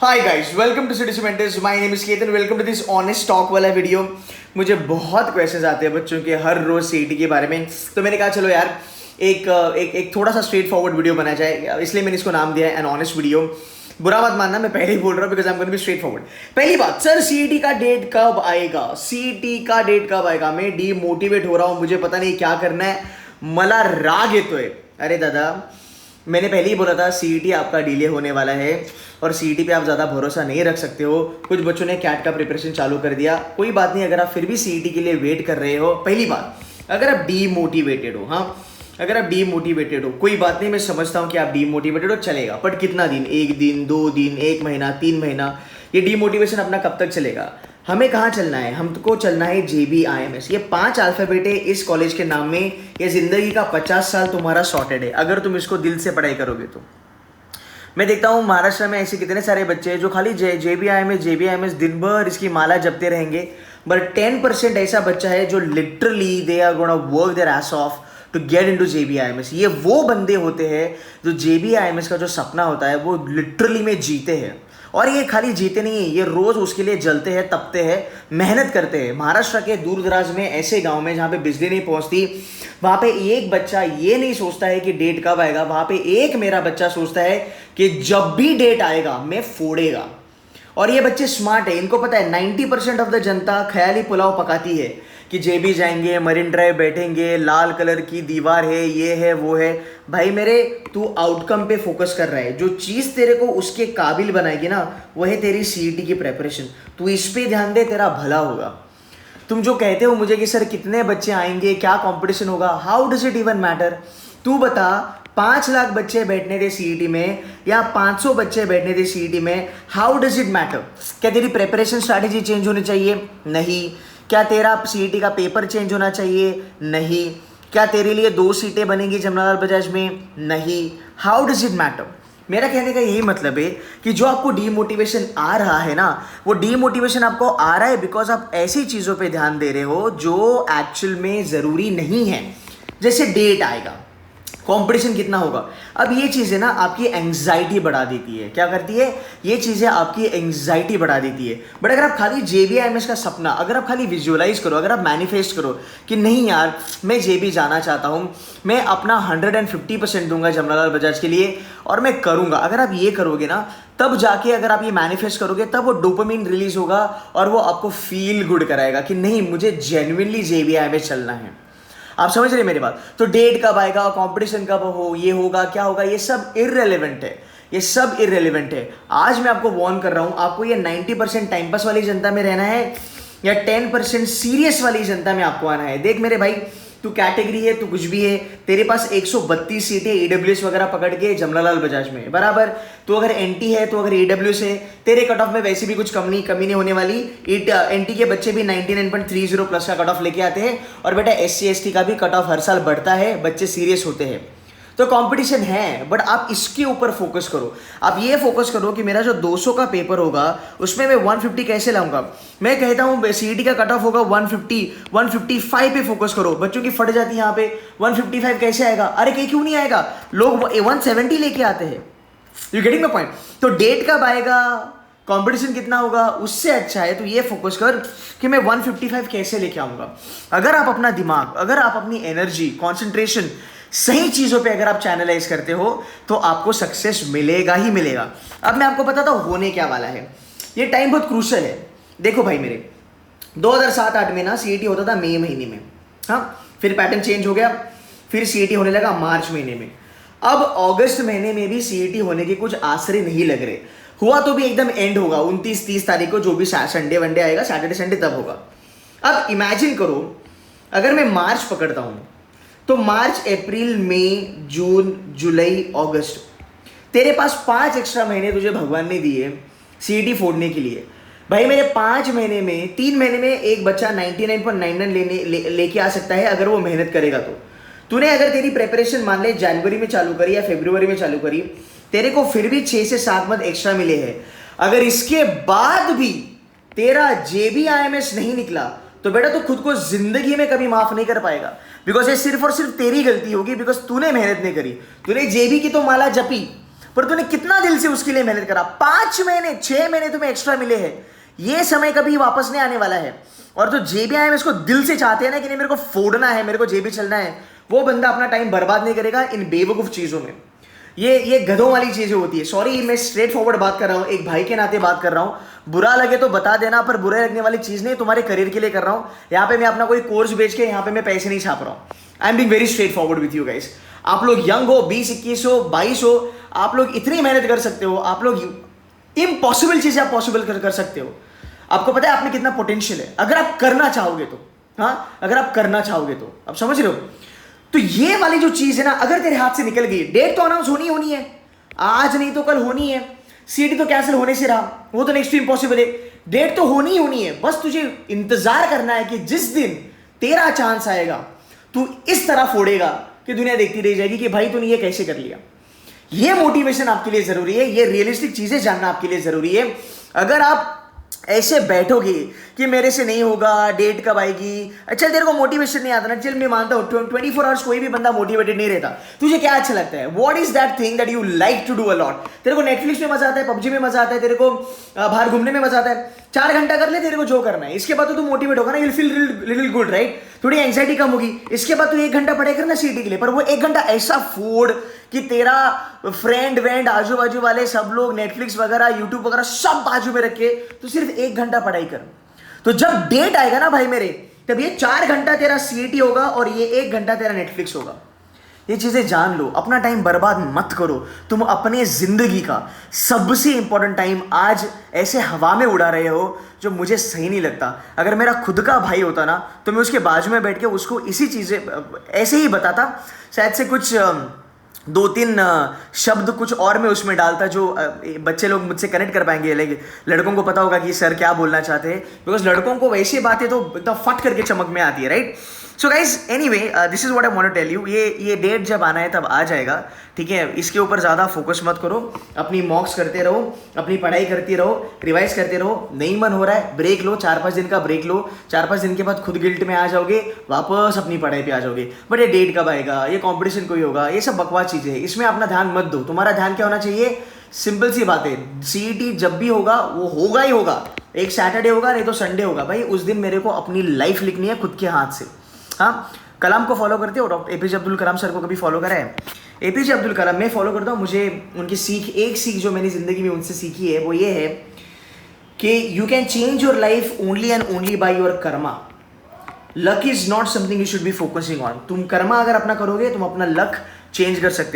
Hi guys, welcome to city cementers. My name is Ketan. Welcome to this honest talk वाला video. मुझे बहुत questions आते हैं बच्चों के हर रोज सीईटी के बारे में, तो मैंने कहा चलो यार एक थोड़ा सा स्ट्रेट फॉरवर्ड वीडियो बनाया जाए, इसलिए मैंने इसको नाम दिया है एन ऑनेस्ट वीडियो। बुरा मत मानना, मैं पहले ही बोल रहा हूँ because I am going to be straightforward. पहली बात, सर सीईटी का डेट कब आएगा? सीईटी का डेट कब आएगा? मैं डीमोटिवेट हो रहा हूँ, मुझे पता नहीं क्या करना है, मला राग येतोय। अरे दादा, मैंने पहले ही बोला था सीईटी आपका डिले होने वाला है और सीईटी पे आप ज़्यादा भरोसा नहीं रख सकते हो। कुछ बच्चों ने कैट का प्रिपरेशन चालू कर दिया, कोई बात नहीं। अगर आप फिर भी सीईटी के लिए वेट कर रहे हो, पहली बात, अगर आप डीमोटिवेटेड हो, हाँ अगर आप डीमोटिवेटेड हो, कोई बात नहीं, मैं समझता हूँ कि आप डीमोटिवेटेड हो, चलेगा। बट कितना दिन? 1 दिन, 2 दिन, 1 महीना, 3 महीना? ये डीमोटिवेशन अपना कब तक चलेगा? हमें कहाँ चलना है? हमको चलना है JBIMS। ये 5 अल्फ़ाबेट है इस कॉलेज के नाम में। ये जिंदगी का 50 साल तुम्हारा सॉर्टेड है अगर तुम इसको दिल से पढ़ाई करोगे तो। मैं देखता हूँ महाराष्ट्र में ऐसे कितने सारे बच्चे हैं जो खाली JBIMS दिन भर इसकी माला जपते रहेंगे, बट 10% ऐसा बच्चा है जो literally they are gonna work their ass off to get into JBIMS। ये वो बंदे होते हैं जो JBIMS का जो सपना होता है वो लिटरली में जीते हैं। और ये खाली जीते नहीं है, ये रोज उसके लिए जलते हैं, तपते हैं, मेहनत करते हैं। महाराष्ट्र के दूर दराज में ऐसे गांव में जहाँ पे बिजली नहीं पहुँचती, वहाँ पे एक बच्चा ये नहीं सोचता है कि डेट कब आएगा, वहाँ पे एक मेरा बच्चा सोचता है कि जब भी डेट आएगा मैं फोड़ेगा। और ये बच्चे स्मार्ट है, इनको पता है 90% ऑफ द जनता ख्याली पुलाव पकाती है कि जेबी जाएंगे, मरीन ड्राइव बैठेंगे, लाल कलर की दीवार है, ये है वो है। भाई मेरे, तू आउटकम पे फोकस कर रहा है। जो चीज़ तेरे को उसके काबिल बनाएगी ना, वो है तेरी सीईटी की प्रेपरेशन। तू इस पे ध्यान दे, तेरा भला होगा। तुम जो कहते हो मुझे कि सर कितने बच्चे आएंगे, क्या कंपटीशन होगा, how does it even matter? तू बता, 5 लाख बच्चे बैठने थे सीईटी में या 500 बच्चे बैठने थे सीईटी में, हाउ डज इट मैटर? क्या तेरी प्रेपरेशन स्ट्रैटेजी चेंज होनी चाहिए? नहीं। क्या तेरा सीईटी का पेपर चेंज होना चाहिए? नहीं। क्या तेरे लिए 2 सीटें बनेंगी जमनालाल बजाज में? नहीं। How does it matter? मेरा कहने का यही मतलब है कि जो आपको डीमोटिवेशन आ रहा है ना, वो डीमोटिवेशन आपको आ रहा है बिकॉज आप ऐसी चीज़ों पे ध्यान दे रहे हो जो एक्चुअल में ज़रूरी नहीं है। जैसे डेट आएगा, कंपटीशन कितना होगा, अब ये चीज़ें ना आपकी एंग्जाइटी बढ़ा देती है। क्या करती है? ये चीज़ें आपकी एंग्जाइटी बढ़ा देती है। बट अगर आप खाली JBIMS का सपना, अगर आप खाली विजुअलाइज करो, अगर आप मैनिफेस्ट करो कि नहीं यार मैं JB जाना चाहता हूँ, मैं अपना 150% दूंगा जमनालाल बजाज के लिए और मैं करूँगा, अगर आप ये करोगे ना, तब जाके अगर आप ये मैनिफेस्ट करोगे, तब वो डोपामिन रिलीज होगा और वो आपको फील गुड कराएगा कि नहीं, मुझे जेन्युइनली JBIMS चलना है। आप समझ रहे मेरी बात? तो डेट कब आएगा, कंपटीशन कब हो, ये होगा क्या होगा, ये सब इररेलेवेंट है, ये सब इररेलेवेंट है। आज मैं आपको वार्न कर रहा हूं, आपको ये 90% टाइम पास वाली जनता में रहना है या 10% सीरियस वाली जनता में आपको आना है। देख मेरे भाई, तू कैटेगरी है, तू कुछ भी है, तेरे पास 132 सीटें EWS वगैरह पकड़ के जमनालाल बजाज में बराबर। तो अगर NT है, तो अगर EWS है, तेरे कट ऑफ में वैसे भी कुछ कमी नहीं होने वाली। NT के बच्चे भी 99.30 प्लस का कट ऑफ लेके आते हैं और बेटा SC ST का भी कट ऑफ हर साल बढ़ता है, बच्चे सीरियस होते हैं। तो कंपटीशन है, बट आप इसके ऊपर फोकस करो। आप ये फोकस करो कि मेरा जो 200 का पेपर होगा उसमें मैं 150 कैसे लाऊंगा। मैं कहता हूँ सीईटी का कट ऑफ होगा 150, 155 पे फोकस करो। बच्चों की फट जाती है यहाँ पे, 155 कैसे आएगा? अरे क्यों नहीं आएगा? लोग 170 लेके आते हैं। You getting my point? तो डेट कब आएगा, कंपटीशन कितना होगा, उससे अच्छा है तो ये फोकस कर कि मैं 155 कैसे लेके आऊंगा। अगर आप अपना दिमाग, अगर आप अपनी एनर्जी, कॉन्सेंट्रेशन सही चीजों पे अगर आप चैनलाइज करते हो तो आपको सक्सेस मिलेगा ही मिलेगा। अब मैं आपको बताता हूं होने क्या वाला है। ये टाइम बहुत क्रूशल है। देखो भाई मेरे, 2007-8 में ना सीईटी होता था मई महीने में, हाँ, फिर पैटर्न चेंज हो गया, फिर सीईटी होने लगा मार्च महीने में। अब अगस्त महीने में भी सीईटी होने के कुछ आसरे नहीं लग रहे। हुआ तो भी एकदम एंड होगा 29-30 तारीख को, जो भी संडे वनडे आएगा, सैटरडे संडे तब होगा। अब इमेजिन करो, अगर मैं मार्च पकड़ता हूं तो मार्च, अप्रैल, मई, जून, जुलाई, अगस्त, तेरे पास 5 एक्स्ट्रा महीने तुझे भगवान ने दिए सीईटी फोड़ने के लिए। भाई मेरे 5 महीने में, 3 महीने में एक बच्चा 99.99 लेके आ सकता है अगर वो मेहनत करेगा तो। तूने अगर तेरी प्रेपरेशन मान ले जनवरी में चालू करी या फरवरी में चालू करी, तेरे को फिर भी 6 से 7 मंथ एक्स्ट्रा मिले हैं। अगर इसके बाद भी तेरा JBIMS नहीं निकला तो बेटा तू खुद को जिंदगी में कभी माफ नहीं कर पाएगा। बिकॉज ये सिर्फ और सिर्फ तेरी गलती होगी, बिकॉज तूने मेहनत नहीं करी। तूने JB की तो माला जपी, पर तूने कितना दिल से उसके लिए मेहनत करा। 5 महीने 6 महीने तुम्हें एक्स्ट्रा मिले हैं, ये समय कभी वापस नहीं आने वाला है। और जो जेबी आए इसको दिल से चाहते हैं ना कि नहीं मेरे को फोड़ना है, मेरे को जेबी चलना है, वो बंदा अपना टाइम बर्बाद नहीं करेगा इन बेवकूफ चीजों में। ये गधों वाली चीजें होती है। सॉरी, मैं स्ट्रेट फॉरवर्ड बात कर रहा हूँ, एक भाई के नाते बात कर रहा हूँ, बुरा लगे तो बता देना, पर बुरा लगने वाली चीज नहीं, तुम्हारे करियर के लिए कर रहा हूँ। यहाँ पे मैं अपना कोई कोर्स बेच के यहाँ पे मैं पैसे नहीं छाप रहा हूँ। I am being very straight forward with you guys. आप लोग यंग हो, 20, 21 हो, 22 हो, आप लोग इतनी मेहनत कर सकते हो, आप लोग इम्पॉसिबल चीजें आप पॉसिबल कर सकते हो। आपको पता है आप में कितना पोटेंशियल है, अगर आप करना चाहोगे तो। हाँ, अगर आप करना चाहोगे तो। आप समझ रहे हो? तो ये वाली जो चीज है ना, अगर तेरे हाथ से निकल गई, डेट तो अनाउंस होनी है, आज नहीं तो कल होनी है। सीटी तो कैंसिल होने से रहा, वो तो नेक्स्ट इम्पॉसिबल है। डेट तो होनी है, बस तुझे इंतजार करना है कि जिस दिन तेरा चांस आएगा तू इस तरह फोड़ेगा कि दुनिया देखती रह जाएगी कि भाई तूने ये कैसे कर लिया। ये मोटिवेशन आपके लिए जरूरी है, ये रियलिस्टिक चीजें जानना आपके लिए जरूरी है। अगर आप ऐसे बैठोगे कि मेरे से नहीं होगा, डेट कब आएगी, अच्छा तेरे को मोटिवेशन नहीं आता ना, चल मैं मानता हूँ 24 आवर्स कोई भी बंदा मोटिवेटेड नहीं रहता। तुझे क्या अच्छा लगता है? What is that thing that you like to do a lot? तेरे को नेटफ्लिक्स में मजा आता है, पबजी में मजा आता है, तेरे को बाहर घूमने में मजा आता है। 4 घंटा कर ले, तेरे को जो करना है, इसके बाद तो तू मोटिवेट होगा ना, you feel little good, right? थोड़ी एंग्जाइटी कम होगी। इसके बाद तू 1 घंटा पढ़ाई करना सीटी के लिए, पर वो 1 घंटा ऐसा फोड़ कि तेरा फ्रेंड वेंड आजू बाजू वाले सब लोग नेटफ्लिक्स वगैरह यूट्यूब वगैरह सब बाजू में रखे, तो सिर्फ 1 घंटा पढ़ाई कर। तो जब डेट आएगा ना भाई मेरे, तब ये 4 घंटा तेरा सीटी होगा और ये 1 घंटा तेरा नेटफ्लिक्स होगा। ये चीजें जान लो, अपना टाइम बर्बाद मत करो। तुम अपने जिंदगी का सबसे इंपॉर्टेंट टाइम आज ऐसे हवा में उड़ा रहे हो, जो मुझे सही नहीं लगता। अगर मेरा खुद का भाई होता ना, तो मैं उसके बाजू में बैठ के उसको इसी चीजें ऐसे ही बताता, शायद से कुछ 2-3 शब्द कुछ और मैं उसमें डालता जो बच्चे लोग मुझसे कनेक्ट कर पाएंगे। लड़कों को पता होगा कि सर क्या बोलना चाहते हैं, बिकॉज लड़कों को वैसी बातें तो एकदम फट करके चमक में आती है, right? So guys, anyway, this is what I want to tell you. ये डेट जब आना है तब आ जाएगा, ठीक है? इसके ऊपर ज़्यादा फोकस मत करो, अपनी मॉक्स करते रहो, अपनी पढ़ाई करती रहो, रिवाइज करते रहो। नहीं मन हो रहा है, ब्रेक लो, 4-5 दिन का ब्रेक लो। 4-5 दिन के बाद खुद गिल्ट में आ जाओगे, वापस अपनी पढ़ाई पे आ जाओगे। बट ये डेट कब आएगा, ये कॉम्पिटिशन कोई होगा, ये सब बकवास चीज़ें हैं, इसमें अपना ध्यान मत दो। तुम्हारा ध्यान क्या होना चाहिए? सिंपल सी बात है, सीईटी जब भी होगा वो होगा ही होगा। एक सैटरडे होगा, नहीं तो संडे होगा। भाई उस दिन मेरे को अपनी लाइफ लिखनी है खुद के हाथ से। हाँ, कलाम को फॉलो करते हो? Doctor APJ Abdul Kalam sir को कभी फॉलो करा है? एपीजे अब्दुल कलाम मैं फॉलो करता हूँ। मुझे उनकी एक सीख जो मैंने जिंदगी में उनसे सीखी है वो ये है कि you can change your life only and only by your Karma. Luck is not something you should be focusing on. तुम कर्मा अगर अपना करोगे, तुम अपना लक चेंज कर सकते हो।